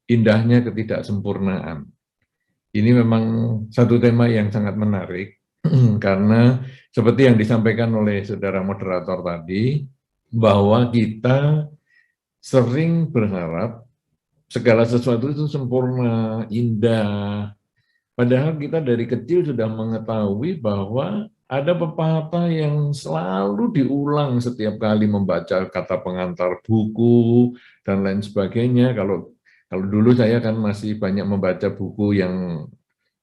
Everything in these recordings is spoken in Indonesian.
indahnya ketidaksempurnaan. Ini memang satu tema yang sangat menarik, karena seperti yang disampaikan oleh saudara moderator tadi, bahwa kita sering berharap segala sesuatu itu sempurna, indah. Padahal kita dari kecil sudah mengetahui bahwa ada pepatah yang selalu diulang setiap kali membaca kata pengantar buku dan lain sebagainya. Kalau dulu saya kan masih banyak membaca buku yang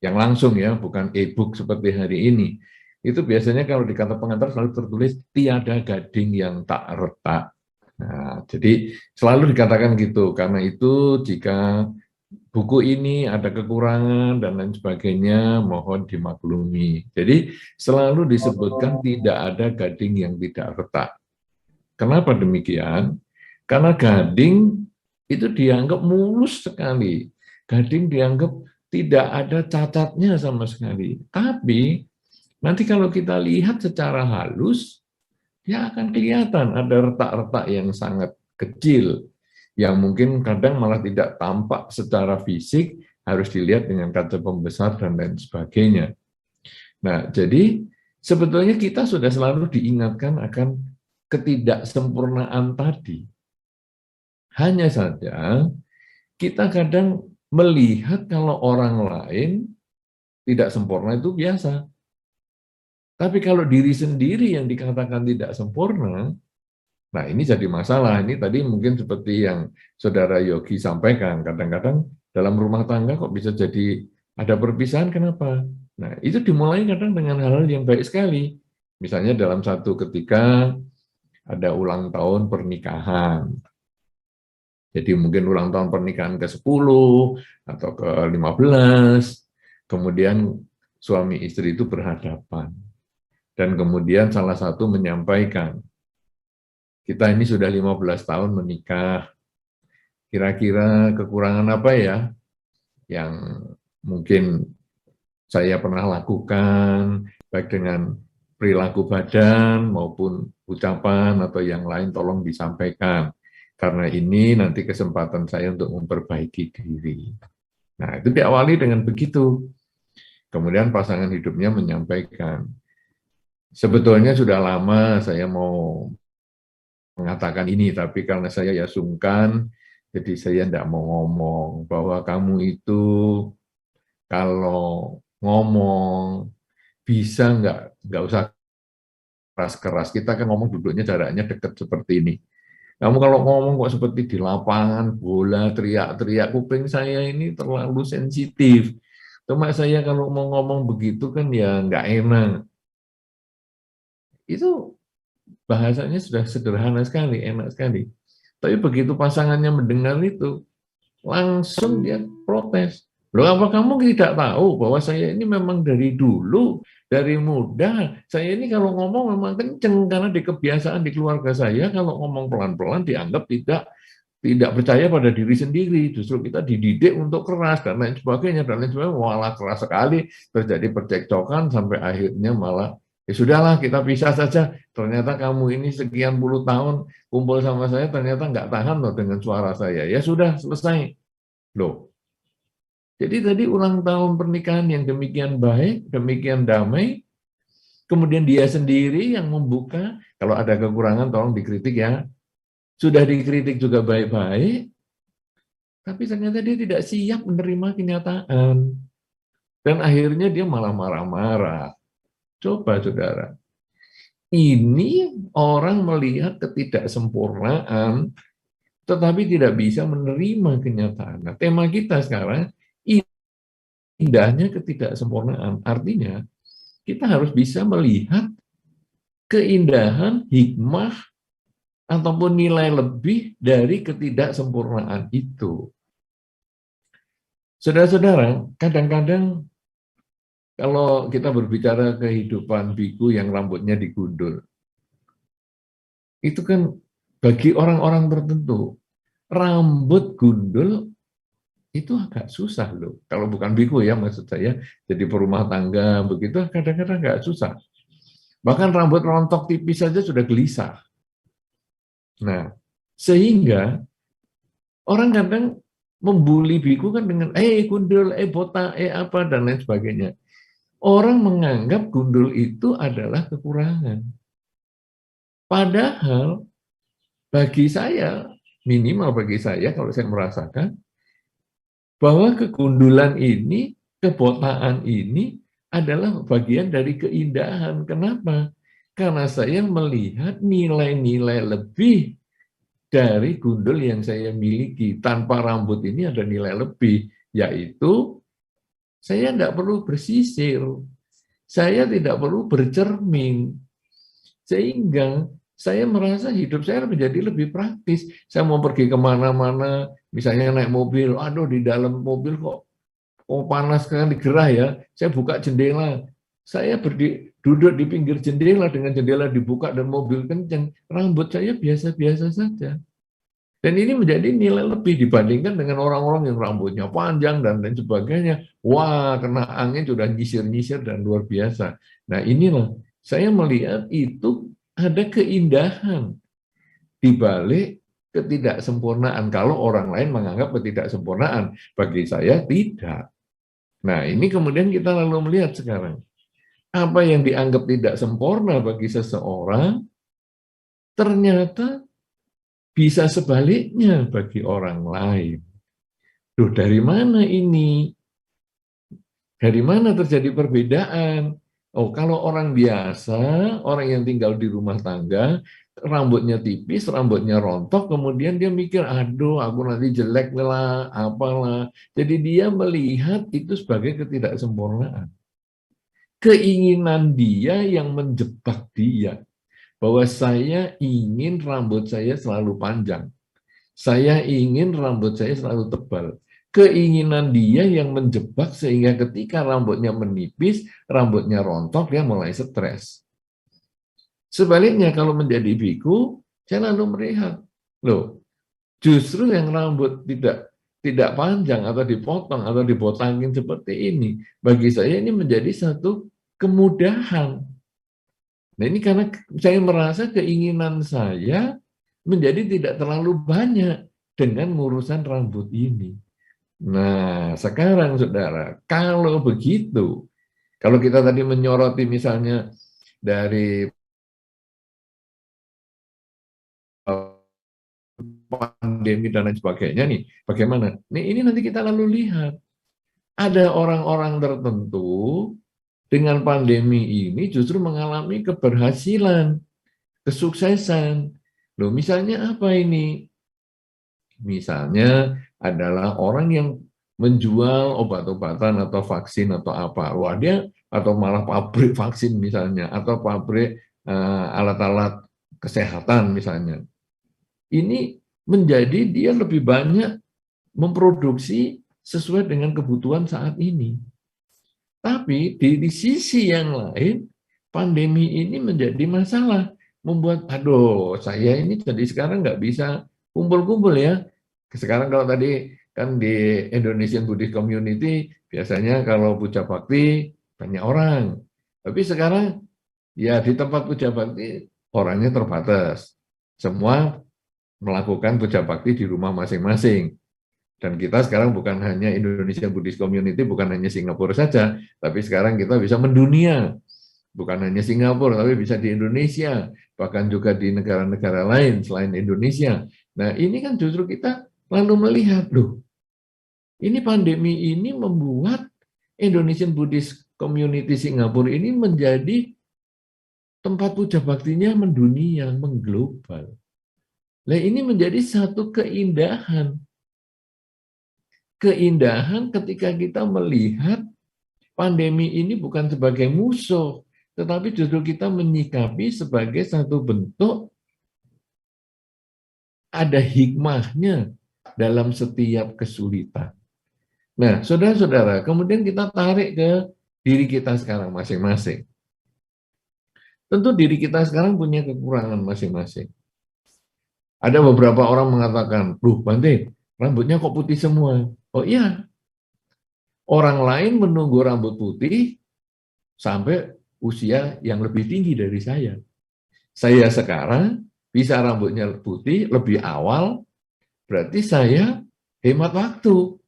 langsung ya, bukan e-book seperti hari ini. Itu biasanya kalau di kata pengantar selalu tertulis tiada gading yang tak retak. Nah, jadi selalu dikatakan gitu, karena itu jika buku ini ada kekurangan dan lain sebagainya, mohon dimaklumi. Jadi selalu disebutkan tidak ada gading yang tidak retak. Kenapa demikian? Karena gading itu dianggap mulus sekali. Gading dianggap tidak ada cacatnya sama sekali. Tapi nanti kalau kita lihat secara halus, ya akan kelihatan ada retak-retak yang sangat kecil, yang mungkin kadang malah tidak tampak secara fisik, harus dilihat dengan kaca pembesar dan lain sebagainya. Nah, jadi sebetulnya kita sudah selalu diingatkan akan ketidaksempurnaan tadi. Hanya saja kita kadang melihat kalau orang lain tidak sempurna itu biasa. Tapi kalau diri sendiri yang dikatakan tidak sempurna, nah ini jadi masalah. Ini tadi mungkin seperti yang Saudara Yogi sampaikan, kadang-kadang dalam rumah tangga kok bisa jadi ada perpisahan, kenapa? Nah itu dimulai kadang dengan hal-hal yang baik sekali. Misalnya dalam satu ketika ada ulang tahun pernikahan. Jadi mungkin ulang tahun pernikahan ke-10 atau ke-15, kemudian suami istri itu berhadapan. Dan kemudian salah satu menyampaikan, kita ini sudah 15 tahun menikah, kira-kira kekurangan apa ya yang mungkin saya pernah lakukan, baik dengan perilaku badan maupun ucapan atau yang lain, tolong disampaikan. Karena ini nanti kesempatan saya untuk memperbaiki diri. Nah, itu diawali dengan begitu. Kemudian pasangan hidupnya menyampaikan, sebetulnya sudah lama saya mau mengatakan ini, tapi karena saya ya sungkan, jadi saya tidak mau ngomong bahwa kamu itu kalau ngomong bisa nggak usah keras-keras. Kita kan ngomong duduknya jaraknya dekat seperti ini. Kamu kalau ngomong kok seperti di lapangan bola, teriak-teriak, kuping saya ini terlalu sensitif. Cuma saya kalau mau ngomong begitu kan ya nggak enak. Itu bahasanya sudah sederhana sekali, enak sekali. Tapi begitu pasangannya mendengar itu, langsung dia protes. Loh, apa kamu tidak tahu bahwa saya ini memang dari dulu, dari muda, saya ini kalau ngomong memang kenceng, karena di kebiasaan di keluarga saya, kalau ngomong pelan-pelan dianggap tidak percaya pada diri sendiri, justru kita dididik untuk keras dan lain sebagainya, malah keras sekali, terjadi percekcokan sampai akhirnya malah ya sudahlah kita pisah saja. Ternyata kamu ini sekian puluh tahun kumpul sama saya, ternyata nggak tahan loh dengan suara saya. Ya sudah selesai loh. Jadi tadi ulang tahun pernikahan yang demikian baik, demikian damai, kemudian dia sendiri yang membuka, kalau ada kekurangan tolong dikritik ya. Sudah dikritik juga baik-baik, tapi ternyata dia tidak siap menerima kenyataan. Dan akhirnya dia malah marah-marah. Coba saudara, ini orang melihat ketidaksempurnaan, tetapi tidak bisa menerima kenyataan. Nah, tema kita sekarang, indahnya ketidaksempurnaan. Artinya, kita harus bisa melihat keindahan, hikmah, ataupun nilai lebih dari ketidaksempurnaan itu. Saudara-saudara, kadang-kadang kalau kita berbicara kehidupan biku yang rambutnya digundul, itu kan bagi orang-orang tertentu, rambut gundul itu agak susah loh. Kalau bukan biku ya maksud saya, jadi perumah tangga begitu kadang-kadang agak susah. Bahkan rambut rontok tipis saja sudah gelisah. Nah, sehingga orang kadang membuli biku kan dengan gundul, botak, apa dan lain sebagainya. Orang menganggap gundul itu adalah kekurangan. Padahal bagi saya, minimal bagi saya kalau saya merasakan bahwa kegundulan ini, kebotakan ini adalah bagian dari keindahan. Kenapa? Karena saya melihat nilai-nilai lebih dari gundul yang saya miliki. Tanpa rambut ini ada nilai lebih, yaitu saya tidak perlu bersisir, saya tidak perlu bercermin, sehingga saya merasa hidup saya menjadi lebih praktis. Saya mau pergi kemana-mana, misalnya naik mobil, aduh di dalam mobil kok panas sekali, gerah ya, saya buka jendela, saya duduk di pinggir jendela dengan jendela dibuka dan mobil kencang, rambut saya biasa-biasa saja. Dan ini menjadi nilai lebih dibandingkan dengan orang-orang yang rambutnya panjang dan lain sebagainya. Wah, kena angin sudah nyisir-nyisir dan luar biasa. Nah inilah, saya melihat itu ada keindahan di balik ketidaksempurnaan. Kalau orang lain menganggap ketidaksempurnaan, bagi saya tidak. Nah ini kemudian kita lalu melihat sekarang. Apa yang dianggap tidak sempurna bagi seseorang, ternyata bisa sebaliknya bagi orang lain. Duh, dari mana ini? Dari mana terjadi perbedaan? Oh, kalau orang biasa, orang yang tinggal di rumah tangga, rambutnya tipis, rambutnya rontok, kemudian dia mikir, aduh, aku nanti jelek lah, apalah. Jadi dia melihat itu sebagai ketidaksempurnaan. Keinginan dia yang menjebak dia. Bahwa saya ingin rambut saya selalu panjang. Saya ingin rambut saya selalu tebal. Keinginan dia yang menjebak sehingga ketika rambutnya menipis, rambutnya rontok, dia mulai stres. Sebaliknya kalau menjadi biku, saya lalu melihat, loh, justru yang rambut tidak panjang atau dipotong atau dibotangin seperti ini, bagi saya ini menjadi satu kemudahan. Nah ini karena saya merasa keinginan saya menjadi tidak terlalu banyak dengan urusan rambut ini. Nah sekarang saudara, kalau begitu, kalau kita tadi menyoroti misalnya dari pandemi dan lain sebagainya nih, bagaimana? Nih ini nanti kita lalu lihat, ada orang-orang tertentu dengan pandemi ini justru mengalami keberhasilan, kesuksesan. Loh, misalnya apa ini? Misalnya adalah orang yang menjual obat-obatan atau vaksin atau apa. Wah, dia atau malah pabrik vaksin misalnya atau pabrik alat-alat kesehatan misalnya. Ini menjadi dia lebih banyak memproduksi sesuai dengan kebutuhan saat ini. Tapi di sisi yang lain, pandemi ini menjadi masalah. Membuat, aduh, saya ini jadi sekarang nggak bisa kumpul-kumpul ya. Sekarang kalau tadi kan di Indonesian Buddhist Community, biasanya kalau puja bakti banyak orang. Tapi sekarang ya di tempat puja bakti orangnya terbatas. Semua melakukan puja bakti di rumah masing-masing. Dan kita sekarang bukan hanya Indonesia Buddhist Community, bukan hanya Singapura saja, tapi sekarang kita bisa mendunia. Bukan hanya Singapura, tapi bisa di Indonesia, bahkan juga di negara-negara lain selain Indonesia. Nah ini kan justru kita lalu melihat, loh, ini pandemi ini membuat Indonesian Buddhist Community Singapura ini menjadi tempat puja baktinya mendunia, mengglobal. Nah ini menjadi satu keindahan. Keindahan ketika kita melihat pandemi ini bukan sebagai musuh, tetapi justru kita menyikapi sebagai satu bentuk ada hikmahnya dalam setiap kesulitan. Nah, saudara-saudara, kemudian kita tarik ke diri kita sekarang masing-masing. Tentu diri kita sekarang punya kekurangan masing-masing. Ada beberapa orang mengatakan, "Loh, Bante, rambutnya kok putih semua?" Oh iya, orang lain menunggu rambut putih sampai usia yang lebih tinggi dari saya. Saya sekarang bisa rambutnya putih lebih awal, berarti saya hemat waktu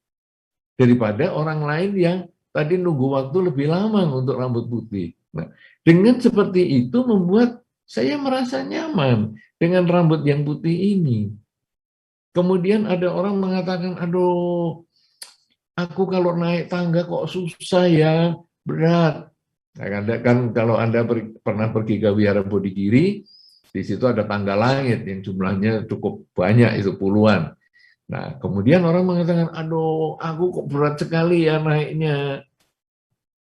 daripada orang lain yang tadi nunggu waktu lebih lama untuk rambut putih. Nah, dengan seperti itu membuat saya merasa nyaman dengan rambut yang putih ini. Kemudian ada orang mengatakan, aduh, aku kalau naik tangga kok susah ya, berat. Nah, kan kalau Anda pernah pergi ke Wihara Bodhigiri, di situ ada tangga langit yang jumlahnya cukup banyak, itu puluhan. Nah, kemudian orang mengatakan, aduh, aku kok berat sekali ya naiknya.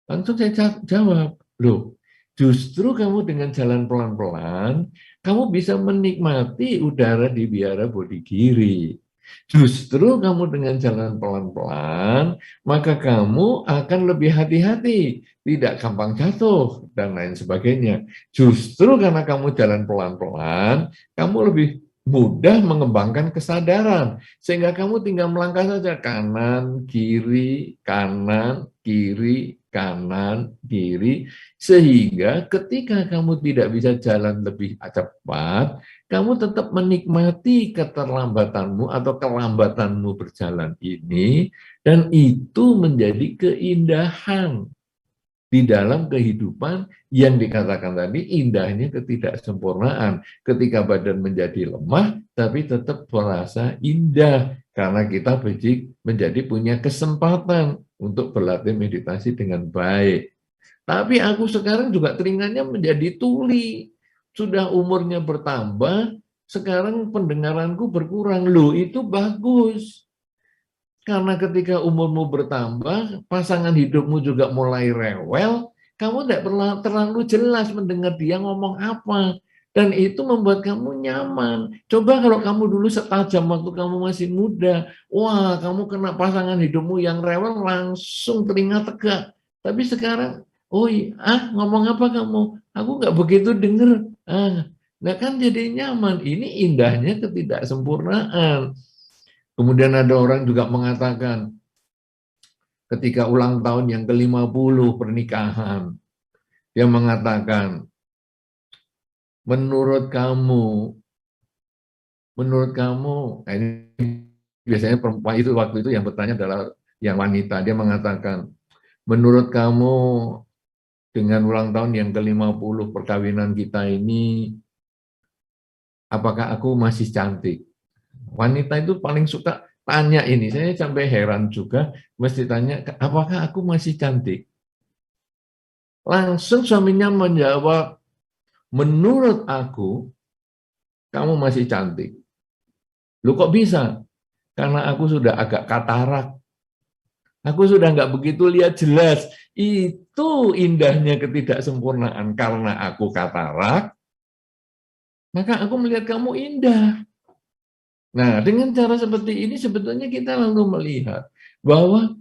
Langsung saya jawab, loh, justru kamu dengan jalan pelan-pelan, kamu bisa menikmati udara di Wihara Bodhigiri. Justru kamu dengan jalan pelan-pelan, maka kamu akan lebih hati-hati, tidak gampang jatuh, dan lain sebagainya. Justru karena kamu jalan pelan-pelan, kamu lebih mudah mengembangkan kesadaran, sehingga kamu tinggal melangkah saja, kanan, kiri, kanan, kiri, kanan, kiri, sehingga ketika kamu tidak bisa jalan lebih cepat, kamu tetap menikmati keterlambatanmu atau kelambatanmu berjalan ini, dan itu menjadi keindahan di dalam kehidupan yang dikatakan tadi, indahnya ketidaksempurnaan. Ketika badan menjadi lemah, tapi tetap merasa indah, karena kita menjadi punya kesempatan untuk berlatih meditasi dengan baik. Tapi aku sekarang juga telinganya menjadi tuli. Sudah umurnya bertambah, sekarang pendengaranku berkurang. Loh, itu bagus. Karena ketika umurmu bertambah, pasangan hidupmu juga mulai rewel, kamu tidak terlalu jelas mendengar dia ngomong apa. Dan itu membuat kamu nyaman. Coba kalau kamu dulu setajam waktu kamu masih muda, wah, kamu kena pasangan hidupmu yang rewel, langsung telinga tegak. Tapi sekarang, oh iya, ngomong apa kamu? Aku nggak begitu denger. Nah kan jadi nyaman. Ini indahnya ketidaksempurnaan. Kemudian ada orang juga mengatakan, ketika ulang tahun yang ke-50 pernikahan, dia mengatakan, menurut kamu, nah ini biasanya perempuan itu waktu itu yang bertanya adalah yang wanita, dia mengatakan, menurut kamu dengan ulang tahun yang ke-50 perkawinan kita ini, apakah aku masih cantik? Wanita itu paling suka tanya ini, saya sampai heran juga, mesti tanya, apakah aku masih cantik? Langsung suaminya menjawab, menurut aku, kamu masih cantik. Lu kok bisa? Karena aku sudah agak katarak. Aku sudah nggak begitu lihat jelas. Itu indahnya ketidaksempurnaan. Karena aku katarak, maka aku melihat kamu indah. Nah, dengan cara seperti ini sebetulnya kita lalu melihat bahwa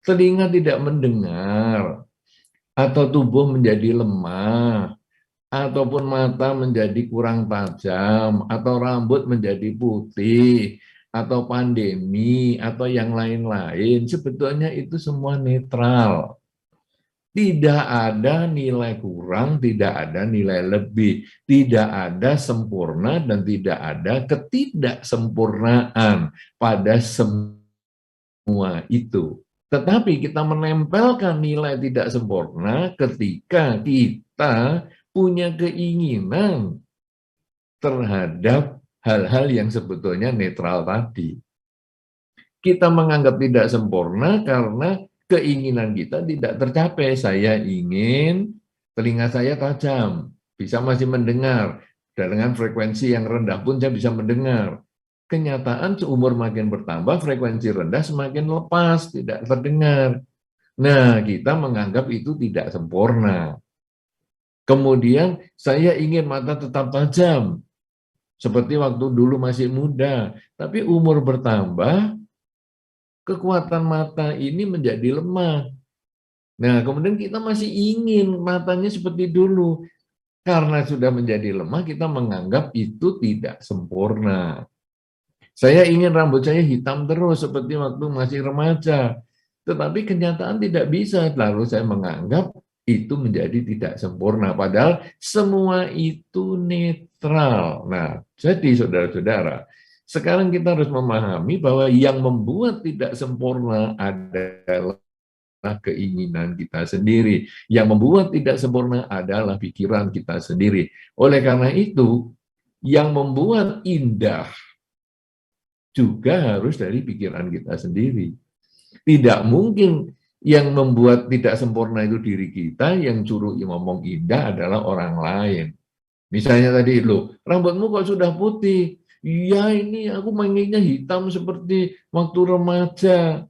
telinga tidak mendengar, atau tubuh menjadi lemah, ataupun mata menjadi kurang tajam, atau rambut menjadi putih, atau pandemi, atau yang lain-lain, sebetulnya itu semua netral. Tidak ada nilai kurang, tidak ada nilai lebih, tidak ada sempurna dan tidak ada ketidaksempurnaan pada semua itu. Tetapi kita menempelkan nilai tidak sempurna ketika kita punya keinginan terhadap hal-hal yang sebetulnya netral tadi. Kita menganggap tidak sempurna karena keinginan kita tidak tercapai. Saya ingin telinga saya tajam, bisa masih mendengar, dan dengan frekuensi yang rendah pun saya bisa mendengar. Kenyataan seumur makin bertambah, frekuensi rendah semakin lepas, tidak terdengar. Nah, kita menganggap itu tidak sempurna. Kemudian saya ingin mata tetap tajam, seperti waktu dulu masih muda, tapi umur bertambah, kekuatan mata ini menjadi lemah. Nah, kemudian kita masih ingin matanya seperti dulu. Karena sudah menjadi lemah, kita menganggap itu tidak sempurna. Saya ingin rambut saya hitam terus seperti waktu masih remaja. Tetapi kenyataan tidak bisa. Lalu saya menganggap itu menjadi tidak sempurna. Padahal semua itu netral. Nah, jadi saudara-saudara, sekarang kita harus memahami bahwa yang membuat tidak sempurna adalah keinginan kita sendiri. Yang membuat tidak sempurna adalah pikiran kita sendiri. Oleh karena itu, yang membuat indah juga harus dari pikiran kita sendiri. Tidak mungkin yang membuat tidak sempurna itu diri kita, yang suruh ngomong indah adalah orang lain. Misalnya tadi, loh, rambutmu kok sudah putih? Iya, ini aku mainnya hitam seperti waktu remaja.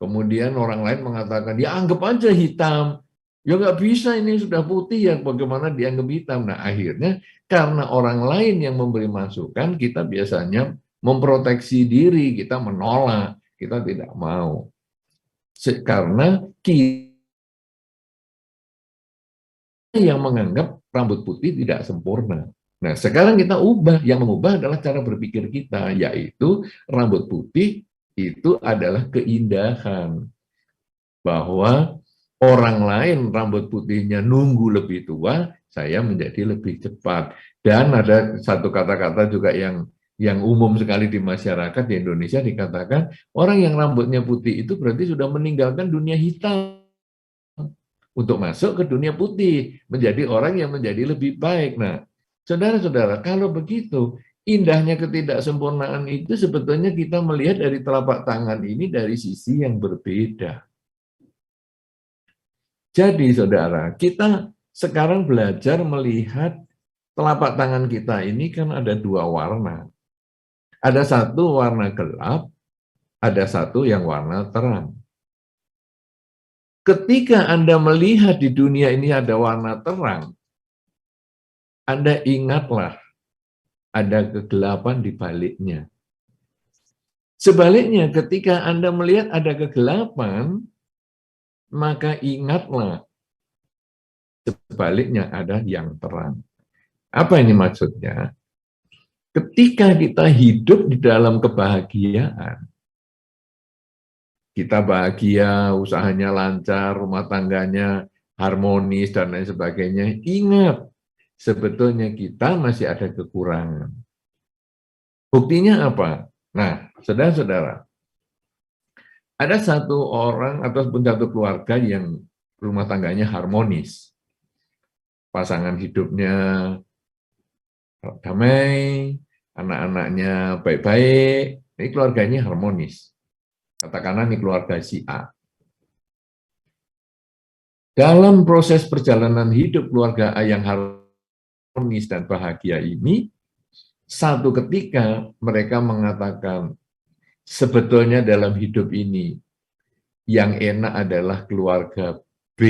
Kemudian orang lain mengatakan, ya anggap aja hitam. Ya nggak bisa, ini sudah putih, ya bagaimana dianggap hitam. Nah akhirnya karena orang lain yang memberi masukan, kita biasanya memproteksi diri, kita menolak, kita tidak mau. Karena kita yang menganggap rambut putih tidak sempurna. Nah sekarang kita ubah, yang mengubah adalah cara berpikir kita, yaitu rambut putih itu adalah keindahan. Bahwa orang lain rambut putihnya nunggu lebih tua, saya menjadi lebih cepat. Dan ada satu kata-kata juga yang umum sekali di masyarakat di Indonesia, dikatakan orang yang rambutnya putih itu berarti sudah meninggalkan dunia hitam untuk masuk ke dunia putih, menjadi orang yang menjadi lebih baik. Nah, saudara-saudara, kalau begitu, indahnya ketidaksempurnaan itu sebetulnya kita melihat dari telapak tangan ini dari sisi yang berbeda. Jadi saudara, kita sekarang belajar melihat telapak tangan kita ini kan ada dua warna. Ada satu warna gelap, ada satu yang warna terang. Ketika Anda melihat di dunia ini ada warna terang, Anda ingatlah ada kegelapan di baliknya. Sebaliknya, ketika Anda melihat ada kegelapan, maka ingatlah sebaliknya ada yang terang. Apa ini maksudnya? Ketika kita hidup di dalam kebahagiaan, kita bahagia, usahanya lancar, rumah tangganya harmonis, dan lain sebagainya, ingat, sebetulnya kita masih ada kekurangan. Buktinya apa? Nah, saudara-saudara, ada satu orang ataupun satu keluarga yang rumah tangganya harmonis. Pasangan hidupnya damai, anak-anaknya baik-baik, ini keluarganya harmonis. Katakanlah ini keluarga si A. Dalam proses perjalanan hidup keluarga A yang harmonis dan bahagia ini, satu ketika mereka mengatakan, sebetulnya dalam hidup ini, yang enak adalah keluarga B.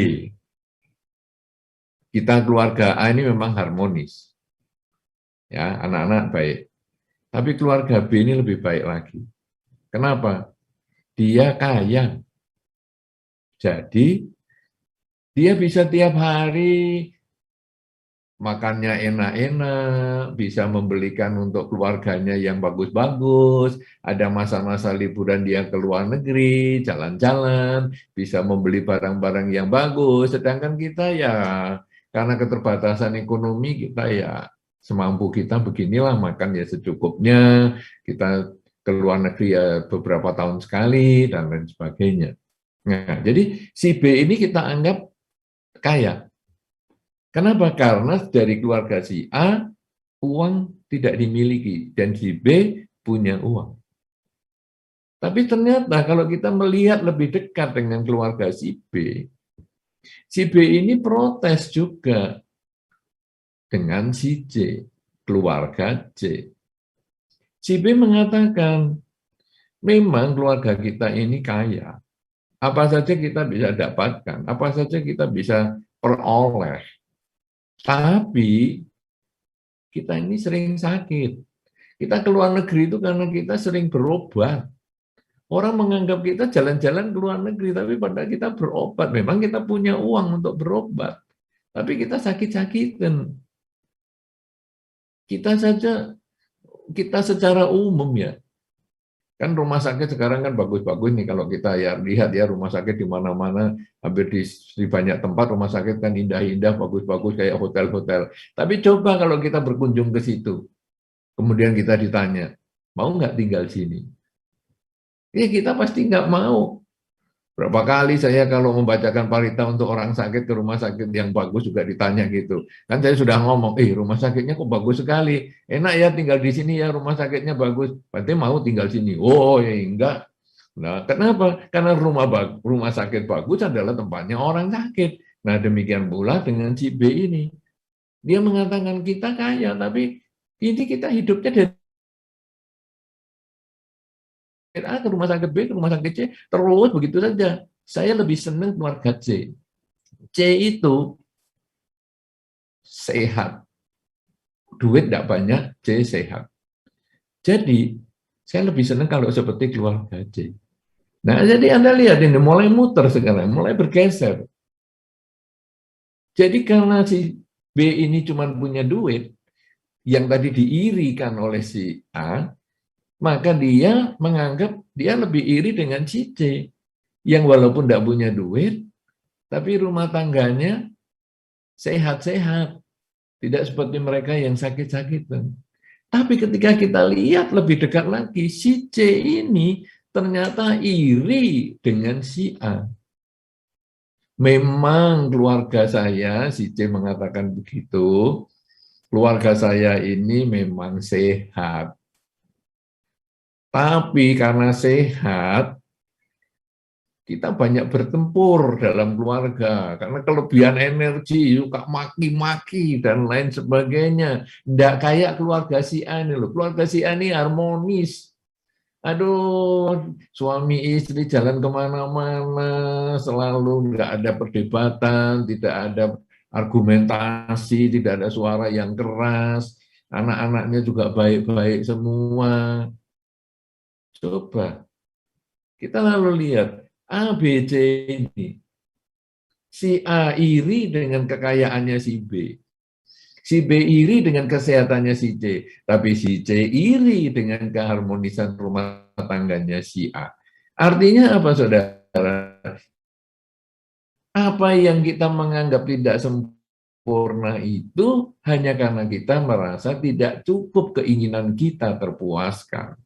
Kita keluarga A ini memang harmonis. Ya, anak-anak baik. Tapi keluarga B ini lebih baik lagi. Kenapa? Dia kaya. Jadi, dia bisa tiap hari makannya enak-enak, bisa membelikan untuk keluarganya yang bagus-bagus, ada masa-masa liburan dia ke luar negeri, jalan-jalan, bisa membeli barang-barang yang bagus, sedangkan kita ya, karena keterbatasan ekonomi, kita ya semampu kita beginilah, makan ya secukupnya, kita ke luar negeri ya beberapa tahun sekali, dan lain sebagainya. Nah, jadi si B ini kita anggap kaya. Kenapa? Karena dari keluarga si A, uang tidak dimiliki, dan si B punya uang. Tapi ternyata kalau kita melihat lebih dekat dengan keluarga si B ini protes juga dengan si C, keluarga C. Si B mengatakan, memang keluarga kita ini kaya, apa saja kita bisa dapatkan, apa saja kita bisa peroleh, tapi kita ini sering sakit. Kita ke luar negeri itu karena kita sering berobat. Orang menganggap kita jalan-jalan ke luar negeri, tapi padahal kita berobat. Memang kita punya uang untuk berobat, tapi kita sakit-sakitan. Kita secara umum ya, kan rumah sakit sekarang kan bagus-bagus nih, kalau kita ya lihat ya rumah sakit di mana-mana, hampir di banyak tempat rumah sakit kan indah-indah, bagus-bagus kayak hotel-hotel. Tapi coba kalau kita berkunjung ke situ, kemudian kita ditanya, mau nggak tinggal sini? Ya kita pasti nggak mau. Berapa kali saya kalau membacakan parita untuk orang sakit ke rumah sakit yang bagus juga ditanya gitu. Kan saya sudah ngomong, rumah sakitnya kok bagus sekali. Enak ya tinggal di sini ya, rumah sakitnya bagus. Berarti mau tinggal sini. Oh ya enggak. Nah, kenapa? Karena rumah sakit bagus adalah tempatnya orang sakit. Nah, demikian pula dengan si B ini. Dia mengatakan kita kaya, tapi ini kita hidupnya dari A ke rumah sakit B, ke rumah sakit C, terus begitu saja. Saya lebih senang keluarga C. C itu sehat. Duit tidak banyak, C sehat. Jadi, saya lebih senang kalau seperti keluarga C. Nah, jadi Anda lihat ini mulai muter sekarang, mulai bergeser. Jadi karena si B ini cuma punya duit, yang tadi diirikan oleh si A, maka dia menganggap dia lebih iri dengan si C, yang walaupun tidak punya duit, tapi rumah tangganya sehat-sehat. Tidak seperti mereka yang sakit-sakitan. Tapi ketika kita lihat lebih dekat lagi, si C ini ternyata iri dengan si A. Memang keluarga saya, si C mengatakan begitu, keluarga saya ini memang sehat. Tapi karena sehat, kita banyak bertempur dalam keluarga. Karena kelebihan energi, suka maki-maki, dan lain sebagainya. Tidak kayak keluarga si A ini loh. Keluarga si A ini harmonis. Aduh, suami istri jalan kemana-mana, selalu nggak ada perdebatan, tidak ada argumentasi, tidak ada suara yang keras, anak-anaknya juga baik-baik semua. Coba kita lalu lihat A, B, C ini. Si A iri dengan kekayaannya si B. Si B iri dengan kesehatannya si C. Tapi si C iri dengan keharmonisan rumah tangganya si A. Artinya apa, saudara? Apa yang kita menganggap tidak sempurna itu hanya karena kita merasa tidak cukup keinginan kita terpuaskan.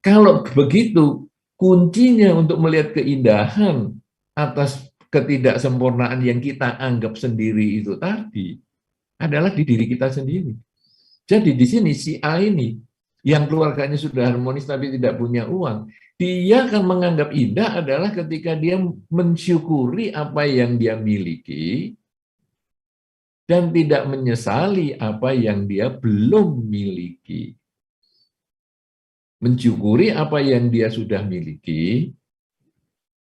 Kalau begitu, kuncinya untuk melihat keindahan atas ketidaksempurnaan yang kita anggap sendiri itu tadi adalah di diri kita sendiri. Jadi di sini si A ini yang keluarganya sudah harmonis tapi tidak punya uang, dia akan menganggap indah adalah ketika dia mensyukuri apa yang dia miliki dan tidak menyesali apa yang dia belum miliki. Mensyukuri apa yang dia sudah miliki,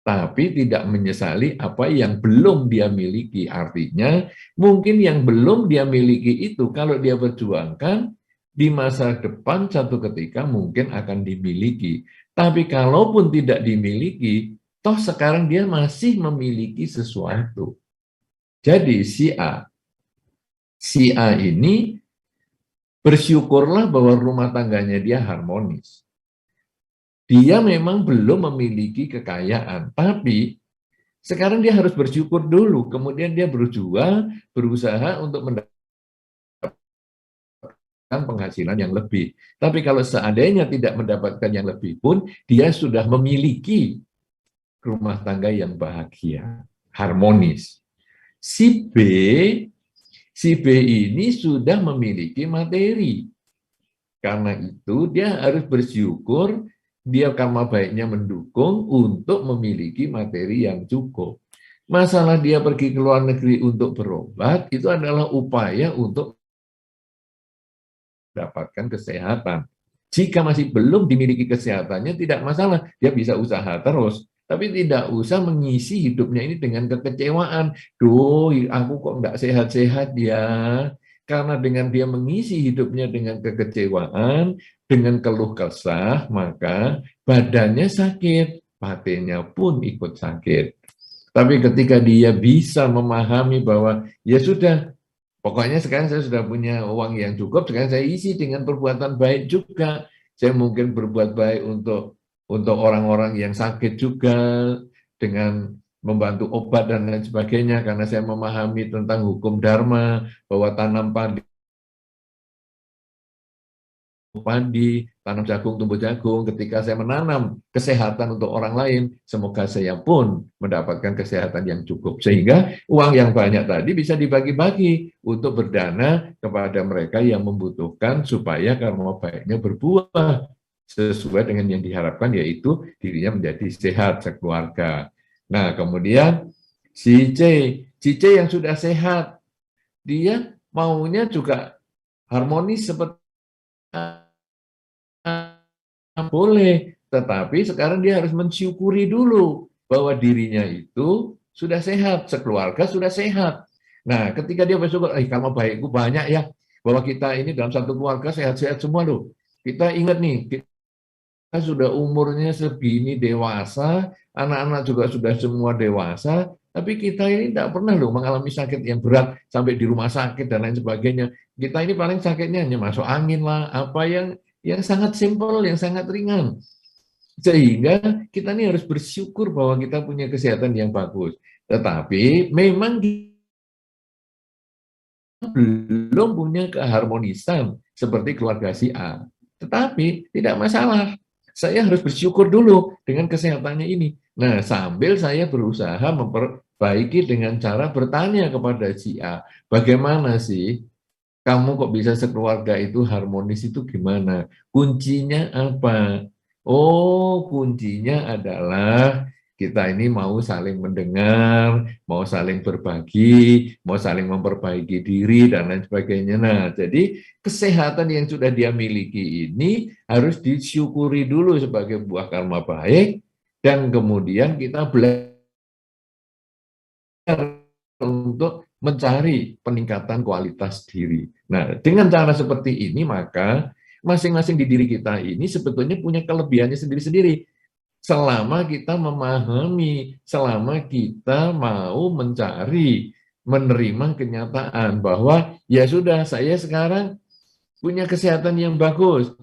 tapi tidak menyesali apa yang belum dia miliki. Artinya, mungkin yang belum dia miliki itu, kalau dia perjuangkan, di masa depan satu ketika mungkin akan dimiliki. Tapi kalaupun tidak dimiliki, toh sekarang dia masih memiliki sesuatu. Jadi si A ini bersyukurlah bahwa rumah tangganya dia harmonis. Dia memang belum memiliki kekayaan, tapi sekarang dia harus bersyukur dulu, kemudian dia berjuang, berusaha untuk mendapatkan penghasilan yang lebih. Tapi kalau seandainya tidak mendapatkan yang lebih pun, dia sudah memiliki rumah tangga yang bahagia, harmonis. Si B ini sudah memiliki materi. Karena itu dia harus bersyukur, dia karma baiknya mendukung untuk memiliki materi yang cukup. Masalah dia pergi ke luar negeri untuk berobat, itu adalah upaya untuk mendapatkan kesehatan. Jika masih belum dimiliki kesehatannya, tidak masalah, dia bisa usaha terus. Tapi tidak usah mengisi hidupnya ini dengan kekecewaan. Duh, aku kok nggak sehat-sehat ya. Karena dengan dia mengisi hidupnya dengan kekecewaan, dengan keluh kesah, maka badannya sakit, batinnya pun ikut sakit. Tapi ketika dia bisa memahami bahwa ya sudah, pokoknya sekarang saya sudah punya uang yang cukup, sekarang saya isi dengan perbuatan baik juga. Saya mungkin berbuat baik untuk orang-orang yang sakit juga, dengan membantu obat dan lain sebagainya, karena saya memahami tentang hukum dharma, bahwa tanam padi padi, tanam jagung, tumbuh jagung. Ketika saya menanam kesehatan untuk orang lain, semoga saya pun mendapatkan kesehatan yang cukup. Sehingga uang yang banyak tadi bisa dibagi-bagi untuk berdana kepada mereka yang membutuhkan supaya karma baiknya berbuah sesuai dengan yang diharapkan, yaitu dirinya menjadi sehat sekeluarga. Nah, kemudian si C yang sudah sehat, dia maunya juga harmonis seperti boleh, tetapi sekarang dia harus mensyukuri dulu bahwa dirinya itu sudah sehat, sekeluarga sudah sehat. Nah, ketika dia bersyukur, karma baikku banyak ya, bahwa kita ini dalam satu keluarga sehat-sehat semua loh. Kita ingat nih, kita sudah umurnya segini dewasa, anak-anak juga sudah semua dewasa, tapi kita ini tidak pernah loh mengalami sakit yang berat sampai di rumah sakit dan lain sebagainya. Kita ini paling sakitnya hanya masuk angin lah, apa yang sangat simpel, yang sangat ringan. Sehingga kita ini harus bersyukur bahwa kita punya kesehatan yang bagus. Tetapi memang belum punya keharmonisan seperti keluarga si A. Tetapi tidak masalah. Saya harus bersyukur dulu dengan kesehatannya ini. Nah, sambil saya berusaha memperbaiki dengan cara bertanya kepada si A, bagaimana sih kamu kok bisa sekeluarga itu harmonis itu gimana? Kuncinya apa? Oh, kuncinya adalah kita ini mau saling mendengar, mau saling berbagi, mau saling memperbaiki diri, dan lain sebagainya. Nah, jadi kesehatan yang sudah dia miliki ini harus disyukuri dulu sebagai buah karma baik, dan kemudian kita belajar untuk mencari peningkatan kualitas diri. Nah, dengan cara seperti ini, maka masing-masing di diri kita ini sebetulnya punya kelebihannya sendiri-sendiri. Selama kita memahami, selama kita mau mencari, menerima kenyataan bahwa ya sudah, saya sekarang punya kesehatan yang bagus.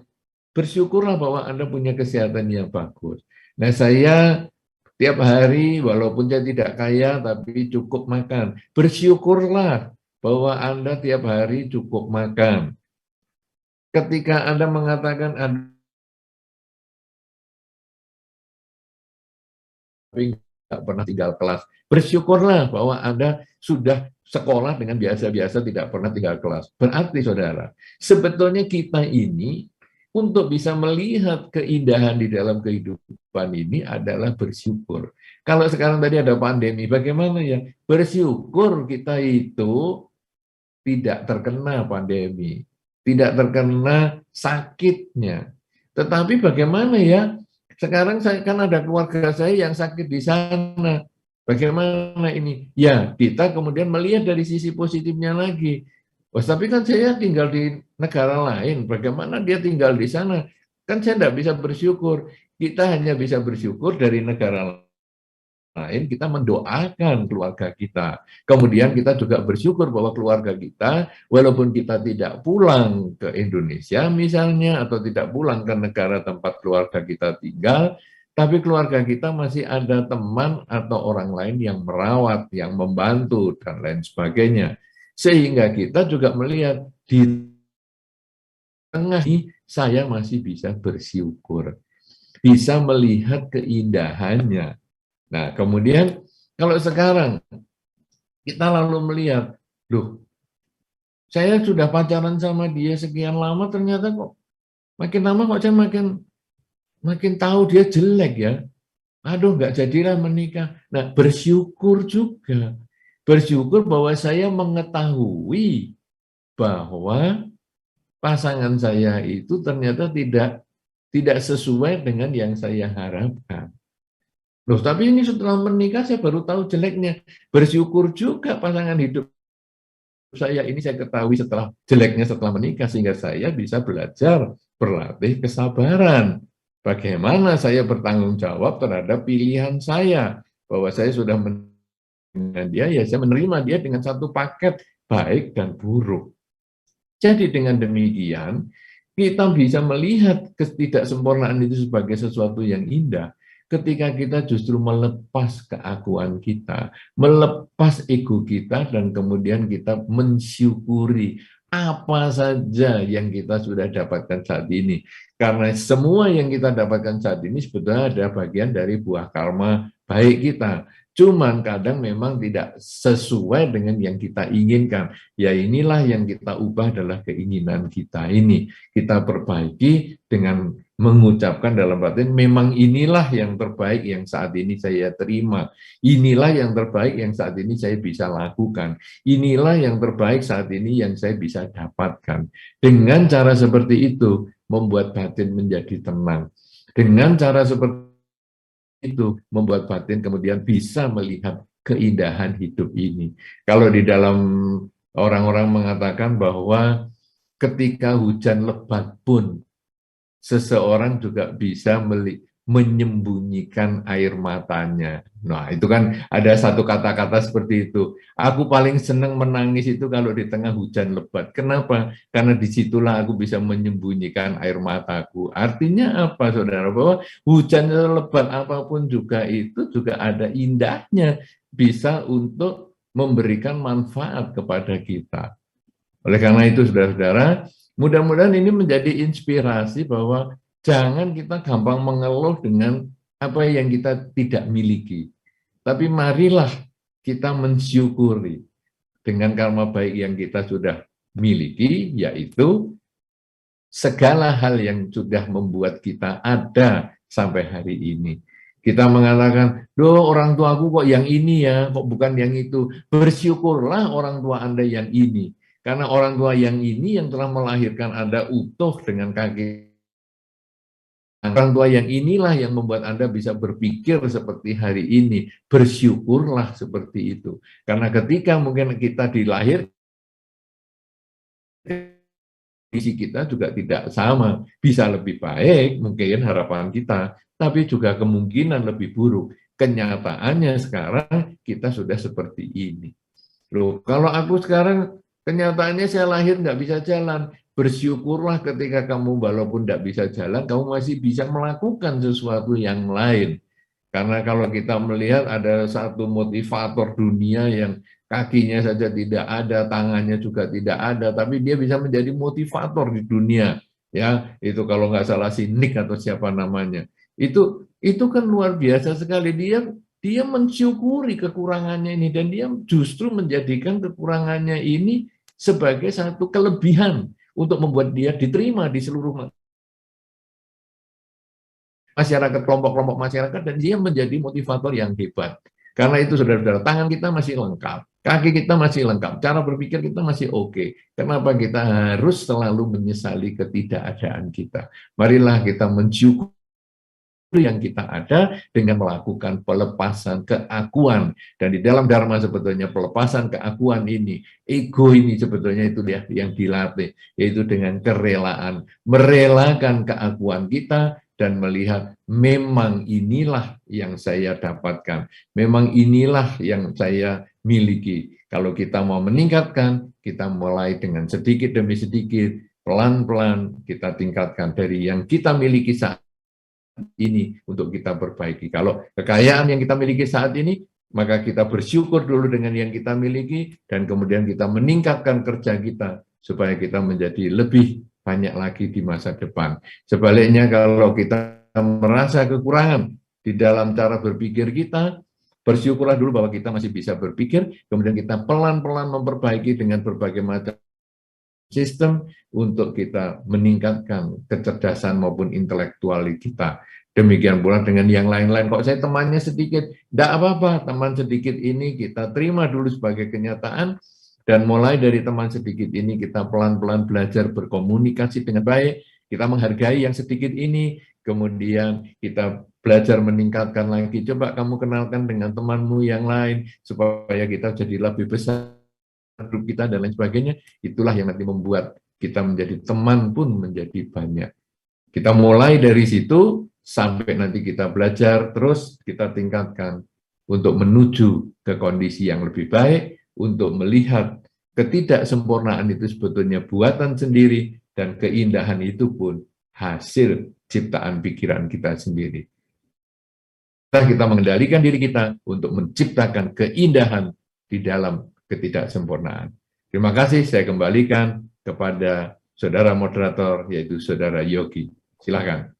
Bersyukurlah bahwa Anda punya kesehatan yang bagus. Nah, saya tiap hari, walaupun saya tidak kaya, tapi cukup makan. Bersyukurlah bahwa Anda tiap hari cukup makan. Ketika Anda mengatakan Anda tidak pernah tinggal kelas, bersyukurlah bahwa Anda sudah sekolah dengan biasa-biasa, tidak pernah tinggal kelas. Berarti, saudara, sebetulnya kita ini untuk bisa melihat keindahan di dalam kehidupan ini adalah bersyukur. Kalau sekarang tadi ada pandemi, bagaimana ya? Bersyukur kita itu tidak terkena pandemi, tidak terkena sakitnya. Tetapi bagaimana ya? Sekarang saya kan ada keluarga saya yang sakit di sana. Bagaimana ini? Ya, kita kemudian melihat dari sisi positifnya lagi. Oh, tapi kan saya tinggal di negara lain. Bagaimana dia tinggal di sana? Kan saya tidak bisa bersyukur. Kita hanya bisa bersyukur dari negara lain, kita mendoakan keluarga kita. Kemudian kita juga bersyukur bahwa keluarga kita, walaupun kita tidak pulang ke Indonesia misalnya, atau tidak pulang ke negara tempat keluarga kita tinggal, tapi keluarga kita masih ada teman atau orang lain yang merawat, yang membantu, dan lain sebagainya. Sehingga kita juga melihat di tengah ini saya masih bisa bersyukur, bisa melihat keindahannya. Nah, kemudian kalau sekarang kita lalu melihat, loh, saya sudah pacaran sama dia sekian lama, ternyata kok makin lama kok saya makin tahu dia jelek ya. Aduh, nggak jadilah menikah. Nah, bersyukur juga. Bersyukur bahwa saya mengetahui bahwa pasangan saya itu ternyata tidak sesuai dengan yang saya harapkan. Loh, tapi ini setelah menikah saya baru tahu jeleknya. Bersyukur juga pasangan hidup saya ini saya ketahui setelah jeleknya setelah menikah, sehingga saya bisa belajar berlatih kesabaran. Bagaimana saya bertanggung jawab terhadap pilihan saya. Bahwa saya sudah dengan dia, ya saya menerima dia dengan satu paket baik dan buruk. Jadi dengan demikian, kita bisa melihat ketidaksempurnaan itu sebagai sesuatu yang indah ketika kita justru melepas keakuan kita, melepas ego kita, dan kemudian kita mensyukuri apa saja yang kita sudah dapatkan saat ini. Karena semua yang kita dapatkan saat ini sebetulnya ada bagian dari buah karma baik kita. Cuman kadang memang tidak sesuai dengan yang kita inginkan. Ya inilah yang kita ubah adalah keinginan kita ini. Kita perbaiki dengan mengucapkan dalam batin, memang inilah yang terbaik yang saat ini saya terima. Inilah yang terbaik yang saat ini saya bisa lakukan. Inilah yang terbaik saat ini yang saya bisa dapatkan. Dengan cara seperti itu, membuat batin menjadi tenang. Dengan cara seperti itu, membuat batin kemudian bisa melihat keindahan hidup ini. Kalau di dalam orang-orang mengatakan bahwa ketika hujan lebat pun, seseorang juga bisa menyembunyikan air matanya. Nah, itu kan ada satu kata-kata seperti itu. Aku paling senang menangis itu kalau di tengah hujan lebat. Kenapa? Karena disitulah aku bisa menyembunyikan air mataku. Artinya apa, saudara? Bahwa hujan lebat apapun juga itu juga ada indahnya. Bisa untuk memberikan manfaat kepada kita. Oleh karena itu, saudara-saudara, mudah-mudahan ini menjadi inspirasi bahwa jangan kita gampang mengeluh dengan apa yang kita tidak miliki. Tapi marilah kita mensyukuri dengan karma baik yang kita sudah miliki, yaitu segala hal yang sudah membuat kita ada sampai hari ini. Kita mengatakan, doh orang tuaku kok yang ini ya, kok bukan yang itu. Bersyukurlah orang tua Anda yang ini. Karena orang tua yang ini yang telah melahirkan Anda utuh dengan kaki. Orang tua yang inilah yang membuat Anda bisa berpikir seperti hari ini. Bersyukurlah seperti itu. Karena ketika mungkin kita dilahirkan, kondisi kita juga tidak sama. Bisa lebih baik mungkin harapan kita, tapi juga kemungkinan lebih buruk. Kenyataannya sekarang kita sudah seperti ini. Loh, kalau aku sekarang kenyataannya saya lahir nggak bisa jalan. Bersyukurlah ketika kamu walaupun nggak bisa jalan, kamu masih bisa melakukan sesuatu yang lain. Karena kalau kita melihat ada satu motivator dunia yang kakinya saja tidak ada, tangannya juga tidak ada, tapi dia bisa menjadi motivator di dunia. Ya, itu kalau nggak salah si Nick atau siapa namanya. Itu kan luar biasa sekali. Dia mensyukuri kekurangannya ini dan dia justru menjadikan kekurangannya ini sebagai satu kelebihan untuk membuat dia diterima di seluruh masyarakat, kelompok-kelompok masyarakat, dan dia menjadi motivator yang hebat. Karena itu saudara-saudara, tangan kita masih lengkap, kaki kita masih lengkap, cara berpikir kita masih oke. Kenapa kita harus selalu menyesali ketidakadaan kita? Marilah kita mensyukuri yang kita ada dengan melakukan pelepasan keakuan. Dan di dalam Dharma sebetulnya pelepasan keakuan ini, ego ini sebetulnya itu dia yang dilatih, yaitu dengan kerelaan, merelakan keakuan kita dan melihat memang inilah yang saya dapatkan, memang inilah yang saya miliki. Kalau kita mau meningkatkan, kita mulai dengan sedikit demi sedikit, pelan-pelan kita tingkatkan dari yang kita miliki saat ini untuk kita perbaiki. Kalau kekayaan yang kita miliki saat ini, maka kita bersyukur dulu dengan yang kita miliki dan kemudian kita meningkatkan kerja kita supaya kita menjadi lebih banyak lagi di masa depan. Sebaliknya kalau kita merasa kekurangan di dalam cara berpikir kita, bersyukurlah dulu bahwa kita masih bisa berpikir, kemudian kita pelan-pelan memperbaiki dengan berbagai macam sistem untuk kita meningkatkan kecerdasan maupun intelektual kita. Demikian pula dengan yang lain-lain. Kok saya temannya sedikit, tidak apa-apa, teman sedikit ini kita terima dulu sebagai kenyataan, dan mulai dari teman sedikit ini kita pelan-pelan belajar berkomunikasi dengan baik, kita menghargai yang sedikit ini, kemudian kita belajar meningkatkan lagi. Coba kamu kenalkan dengan temanmu yang lain, supaya kita jadi lebih besar grup kita dan lain sebagainya. Itulah yang nanti membuat kita menjadi teman pun menjadi banyak. Kita mulai dari situ sampai nanti kita belajar terus kita tingkatkan untuk menuju ke kondisi yang lebih baik, untuk melihat ketidaksempurnaan itu sebetulnya buatan sendiri dan keindahan itu pun hasil ciptaan pikiran kita sendiri. Kita mengendalikan diri kita untuk menciptakan keindahan di dalam ketidaksempurnaan. Terima kasih, saya kembalikan kepada saudara moderator, yaitu saudara Yogi. Silakan.